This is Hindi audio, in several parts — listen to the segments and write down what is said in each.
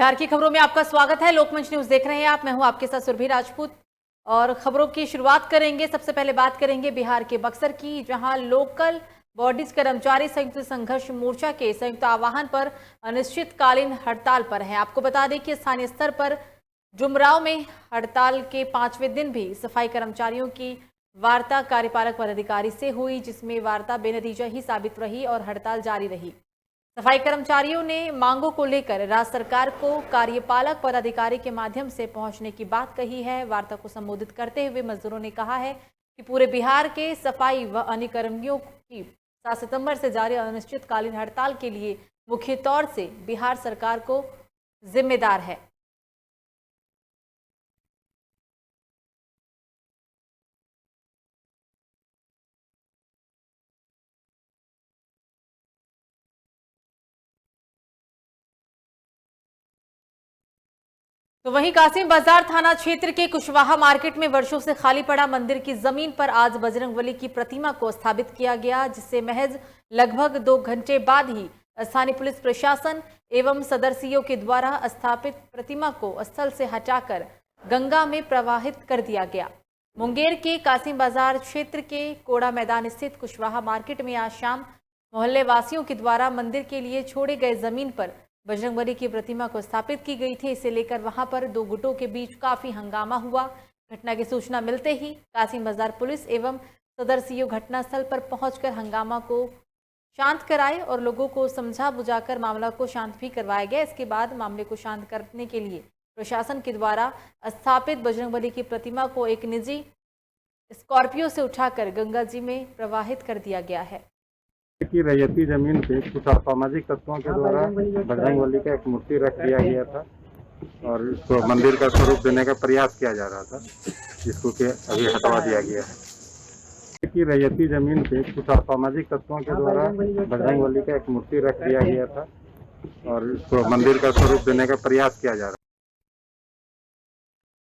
बिहार की खबरों में आपका स्वागत है। लोकमंच न्यूज देख रहे हैं आप। मैं हूं आपके साथ सुरभि राजपूत और खबरों की शुरुआत करेंगे। सबसे पहले बात करेंगे बिहार के बक्सर की, जहां लोकल बॉडीज कर्मचारी संयुक्त संघर्ष मोर्चा के संयुक्त आह्वान पर अनिश्चितकालीन हड़ताल पर है। आपको बता दें कि स्थानीय स्तर पर डुमरांव में हड़ताल के 5वें दिन भी सफाई कर्मचारियों की वार्ता कार्यपालक पदाधिकारी से हुई, जिसमें वार्ता बेनतीजा ही साबित रही और हड़ताल जारी रही। सफाई कर्मचारियों ने मांगों को लेकर राज्य सरकार को कार्यपालक पदाधिकारी के माध्यम से पहुंचने की बात कही है। वार्ता को संबोधित करते हुए मजदूरों ने कहा है कि पूरे बिहार के सफाई व अन्य कर्मियों की 7 सितंबर से जारी अनिश्चितकालीन हड़ताल के लिए मुख्य तौर से बिहार सरकार को जिम्मेदार है। तो वहीं कासिम बाजार थाना क्षेत्र के कुशवाहा मार्केट में वर्षों से खाली पड़ा मंदिर की जमीन पर आज बजरंगबली की प्रतिमा को स्थापित किया गया, जिससे महज लगभग 2 घंटे बाद ही स्थानीय पुलिस प्रशासन एवं सदस्यों के द्वारा स्थापित प्रतिमा को स्थल से हटाकर गंगा में प्रवाहित कर दिया गया। मुंगेर के कासिम बाजार क्षेत्र के कोड़ा मैदान स्थित कुशवाहा मार्केट में आज शाम मोहल्ले वासियों के द्वारा मंदिर के लिए छोड़े गए जमीन पर बजरंगबली की प्रतिमा को स्थापित की गई थी। इसे लेकर वहां पर 2 गुटों के बीच काफी हंगामा हुआ। घटना की सूचना मिलते ही कासिम बाजार पुलिस एवं सदस्यों घटनास्थल पर पहुंचकर हंगामा को शांत कराए और लोगों को समझा बुझाकर मामला को शांत भी करवाया गया। इसके बाद मामले को शांत करने के लिए प्रशासन के द्वारा स्थापित बजरंगबली की प्रतिमा को एक निजी स्कॉर्पियो से उठाकर गंगा जी में प्रवाहित कर दिया गया है। की रैयती जमीन पे कुछ असामाजिक तत्वों के द्वारा बजरंगबली का एक मूर्ति रख दिया गया था और इसको मंदिर का स्वरूप देने का प्रयास किया जा रहा था, जिसको कि अभी हटवा दिया गया है। की रैयती जमीन पे कुछ असामाजिक तत्वों के द्वारा बजरंगबली का एक मूर्ति रख दिया गया था और इसको मंदिर का स्वरूप देने का प्रयास किया जा रहा है।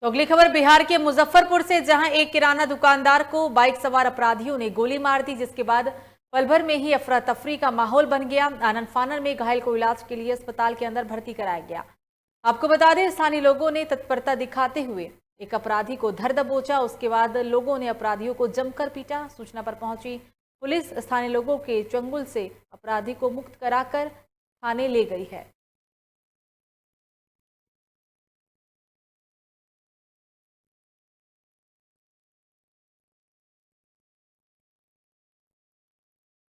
तो अगली खबर बिहार के मुजफ्फरपुर से, जहां एक किराना दुकानदार को बाइक सवार अपराधियों ने गोली मार दी, जिसके बाद पल भर में ही अफरा तफरी का माहौल बन गया। आनन फानन में घायल को इलाज के लिए अस्पताल के अंदर भर्ती कराया गया। आपको बता दें, स्थानीय लोगों ने तत्परता दिखाते हुए एक अपराधी को धर दबोचा। उसके बाद लोगों ने अपराधियों को जमकर पीटा। सूचना पर पहुंची पुलिस स्थानीय लोगों के चंगुल से अपराधी को मुक्त कराकर थाने ले गई है।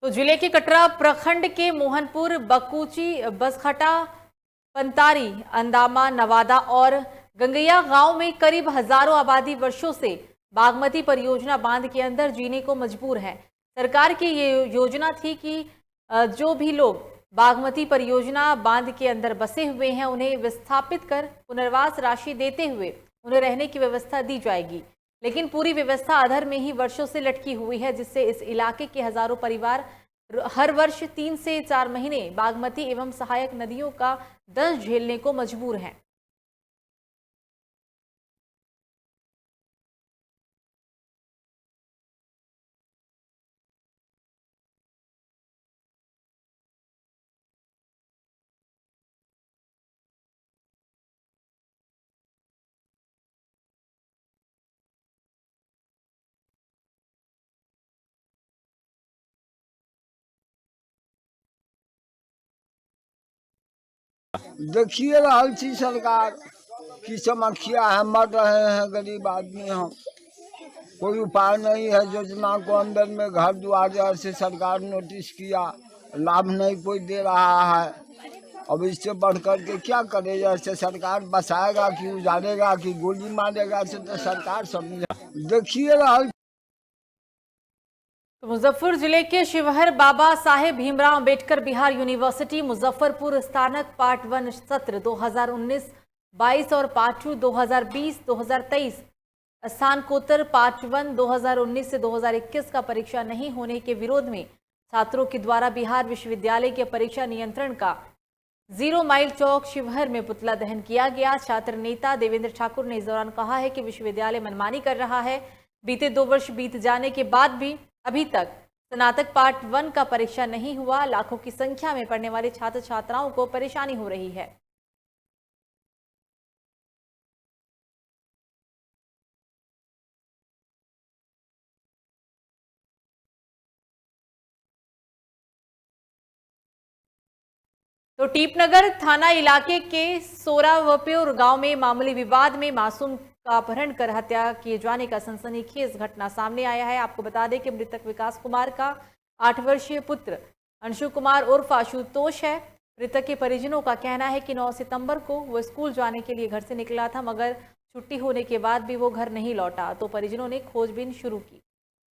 तो जिले के कटरा प्रखंड के मोहनपुर, बकुची, बसखटा, पंतारी, अंदामा, नवादा और गंगैया गांव में करीब हजारों आबादी वर्षों से बागमती परियोजना बांध के अंदर जीने को मजबूर है। सरकार की ये योजना थी कि जो भी लोग बागमती परियोजना बांध के अंदर बसे हुए हैं उन्हें विस्थापित कर पुनर्वास राशि देते हुए उन्हें रहने की व्यवस्था दी जाएगी, लेकिन पूरी व्यवस्था अधर में ही वर्षों से लटकी हुई है, जिससे इस इलाके के हजारों परिवार हर वर्ष 3 से 4 महीने बागमती एवं सहायक नदियों का दंश झेलने को मजबूर हैं। देखिए रहल छी सरकार की समस्या है, मर रहे हैं गरीब आदमी हम, कोई उपाय नहीं है। योजना को अंदर में घर द्वार से सरकार नोटिस किया, लाभ नहीं कोई दे रहा है। अब इससे बढ़ कर के क्या करे? जैसे सरकार बसाएगा कि उजाड़ेगा कि गोली मारेगा, से तो सरकार समझा। देखिए रहल। तो मुजफ्फर जिले के शिवहर बाबा साहेब भीमराव अंबेडकर बिहार यूनिवर्सिटी मुजफ्फरपुर स्नातक पार्ट 1 सत्र 2019-22 और पार्ट 2 2020-2023 स्नातकोत्तर पार्ट 1 2019 से 2021 का परीक्षा नहीं होने के विरोध में छात्रों के द्वारा बिहार विश्वविद्यालय के परीक्षा नियंत्रण का 0 माइल चौक शिवहर में पुतला दहन किया गया। छात्र नेता देवेंद्र ठाकुर ने इस दौरान कहा है कि विश्वविद्यालय मनमानी कर रहा है। बीते 2 वर्ष बीत जाने के बाद भी अभी तक स्नातक पार्ट 1 का परीक्षा नहीं हुआ। लाखों की संख्या में पढ़ने वाले छात्र छात्राओं को परेशानी हो रही है। तो टीपनगर थाना इलाके के सोरावप्योर गांव में मामूली विवाद में मासूम का अपहरण कर हत्या किए जाने का सनसनीखेज घटना सामने आया है। आपको बता दें कि मृतक विकास कुमार का 8 वर्षीय पुत्र अंशु कुमार उर्फ आशुतोष है। मृतक के परिजनों का कहना है कि 9 सितंबर को वो स्कूल जाने के लिए घर से निकला था, मगर छुट्टी होने के बाद भी वो घर नहीं लौटा, तो परिजनों ने खोजबीन शुरू की।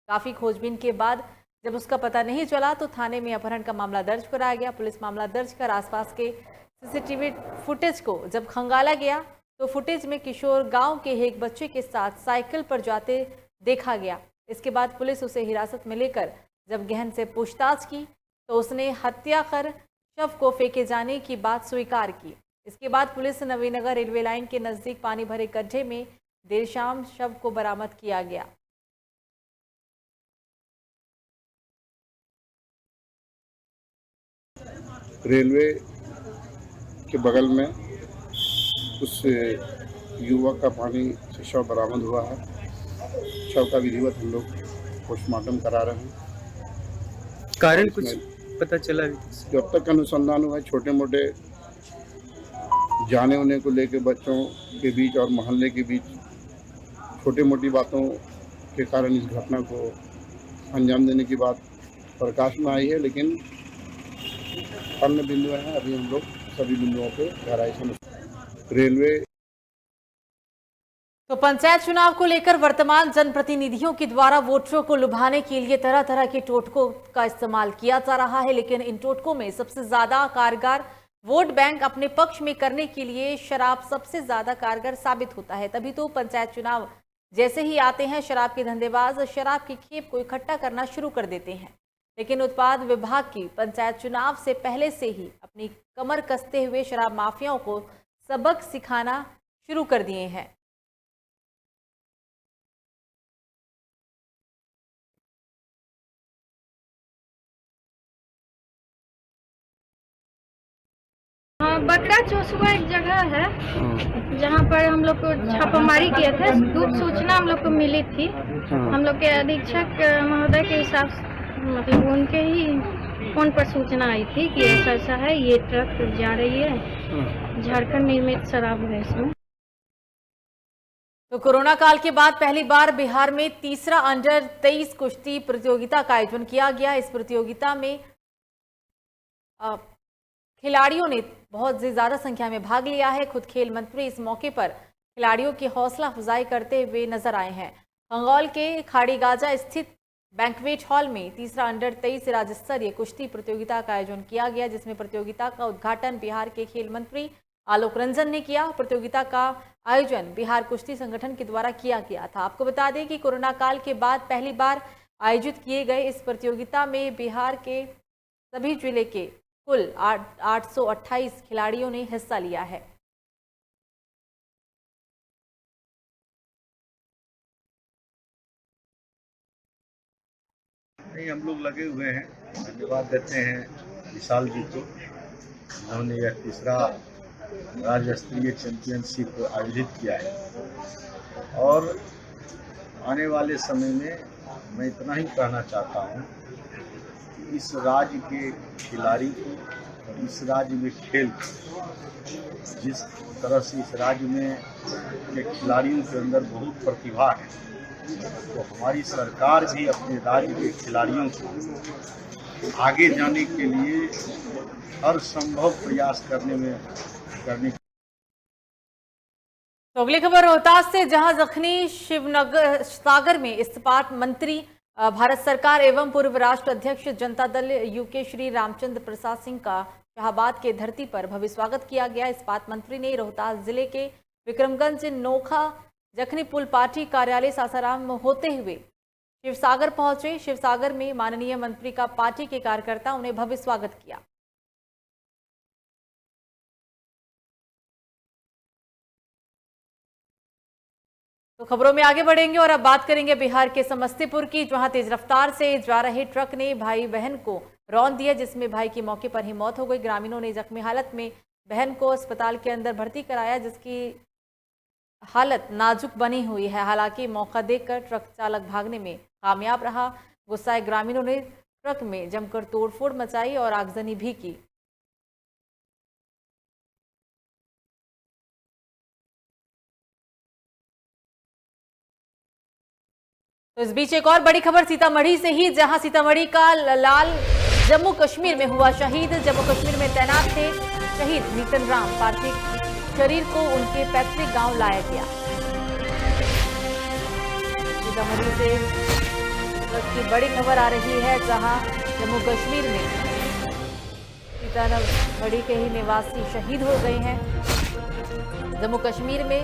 काफी खोजबीन के बाद जब उसका पता नहीं चला तो थाने में अपहरण का मामला दर्ज कराया गया। पुलिस मामला दर्ज कर आसपास के सीसीटीवी फुटेज को जब खंगाला गया तो फुटेज में किशोर गांव के एक बच्चे के साथ साइकिल पर जाते देखा गया। इसके बाद पुलिस उसे हिरासत में लेकर जब गहन से पूछताछ की तो उसने हत्या कर शव को फेंके जाने की बात स्वीकार की। इसके बाद पुलिस नवीनगर रेलवे लाइन के नजदीक पानी भरे गड्ढे में देर शाम शव को बरामद किया गया। रेलवे के बगल में उस युवक का पानी से शव बरामद हुआ है। शव का विधिवत हम लोग पोस्टमार्टम करा रहे हैं। कारण कुछ पता चला? जब तक अनुसंधान हुआ है, छोटे मोटे जाने उने को लेके बच्चों के बीच और मोहल्ले के बीच छोटी मोटी बातों के कारण इस घटना को अंजाम देने की बात प्रकाश में आई है, लेकिन अन्य बिंदु हैं। अभी हम लोग सभी बिंदुओं पे गहराई से रेलवे। तो पंचायत चुनाव को लेकर वर्तमान जनप्रतिनिधियों के द्वारा वोटरों को लुभाने के लिए तरह तरह के टोटकों का इस्तेमाल किया जा रहा है, लेकिन इन टोटकों में सबसे ज्यादा कारगर वोट बैंक अपने पक्ष में करने के लिए शराब सबसे ज्यादा कारगर साबित होता है। तभी तो पंचायत चुनाव जैसे ही आते हैं, शराब के धंधेबाज शराब की खेप को इकट्ठा करना शुरू कर देते हैं। लेकिन उत्पाद विभाग की पंचायत चुनाव से पहले से ही अपनी कमर कसते हुए शराब माफियाओं को सबक सिखाना शुरू कर दिए हैं। बकरा चोसुआ एक जगह है जहाँ पर हम लोग को छापामारी किए थे। गुप्त सूचना हम लोग को मिली थी। हम लोग के अधीक्षक महोदय के हिसाब से, मतलब उनके ही फोन पर सूचना आई थी कि ऐसा ऐसा है, ये ट्रक जा रही है झारखंड निर्मित शराब है इसमें। तो कोरोना काल के बाद पहली बार बिहार में तीसरा अंडर 23 कुश्ती प्रतियोगिता का आयोजन किया गया। इस प्रतियोगिता में खिलाड़ियों ने बहुत ज्यादा संख्या में भाग लिया है। खुद खेल मंत्री इस मौके पर खिलाड़ियों की हौसला अफजाई करते हुए नजर आए हैं। खंगौल के खाड़ीगाजा स्थित बैंक्वेट हॉल में तीसरा अंडर 23 राज्य स्तरीय कुश्ती प्रतियोगिता का आयोजन किया गया, जिसमें प्रतियोगिता का उद्घाटन बिहार के खेल मंत्री आलोक रंजन ने किया। प्रतियोगिता का आयोजन बिहार कुश्ती संगठन के द्वारा किया गया था। आपको बता दें कि कोरोना काल के बाद पहली बार आयोजित किए गए इस प्रतियोगिता में बिहार के सभी जिले के कुल 828 खिलाड़ियों ने हिस्सा लिया है। नहीं, हम लोग लगे हुए हैं। धन्यवाद देते हैं विशाल जी को, जिन्होंने यह तीसरा राज्य स्तरीय चैंपियनशिप आयोजित किया है। और आने वाले समय में मैं इतना ही कहना चाहता हूँ कि इस राज्य के खिलाड़ी और इस राज्य में खेल, जिस तरह से इस राज्य में के खिलाड़ियों के अंदर बहुत प्रतिभा है, तो हमारी सरकार भी अपने राज्य के खिलाड़ियों को आगे जाने के लिए हर संभव प्रयास करने तो अगली खबर रोहतास से, जहां जखनी शिवनगर सागर में इस्पात मंत्री भारत सरकार एवं पूर्व राष्ट्र अध्यक्ष जनता दल यूके श्री रामचंद्र प्रसाद सिंह का शाहबाद के धरती पर भव्य स्वागत किया गया। इस्पात मंत्री ने रोहतास जिले के विक्रमगंज नोखा जखनी पुल पार्टी कार्यालय सासाराम होते हुए शिवसागर पहुंचे। शिवसागर में माननीय मंत्री का पार्टी के कार्यकर्ता उन्हें भव्य स्वागत किया। तो खबरों में आगे बढ़ेंगे और अब बात करेंगे बिहार के समस्तीपुर की, जहां तेज रफ्तार से जा रहे ट्रक ने भाई बहन को रौंद दिया, जिसमें भाई की मौके पर ही मौत हो गई। ग्रामीणों ने जख्मी हालत में बहन को अस्पताल के अंदर भर्ती कराया, जिसकी हालत नाजुक बनी हुई है। हालांकि मौका देखकर ट्रक चालक भागने में कामयाब रहा। गुस्साए ग्रामीणों ने ट्रक में जमकर तोड़फोड़ मचाई और आगजनी भी की। तो इस बीच एक और बड़ी खबर सीतामढ़ी से ही, जहां सीतामढ़ी का लाल जम्मू कश्मीर में हुआ शहीद। जम्मू कश्मीर में तैनात थे शहीद नीतन राम। पार्थिव शरीर को उनके पैतृक गांव लाया गया। सीतामढ़ी से की बड़ी खबर आ रही है, जहां जम्मू कश्मीर में सीतामढ़ी के ही निवासी शहीद हो गए हैं। जम्मू कश्मीर में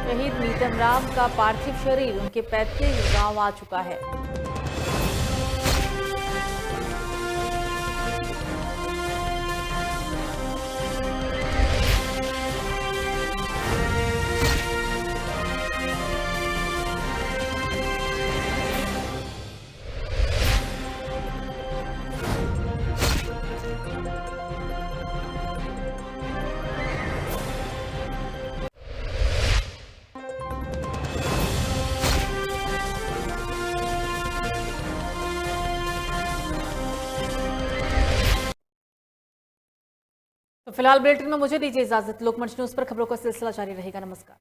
शहीद नीतन राम का पार्थिव शरीर उनके पैतृक गांव आ चुका है। तो फिलहाल बुलेटिन में मुझे दीजिए इजाजत। लोकमंच न्यूज पर खबरों का सिलसिला जारी रहेगा। नमस्कार।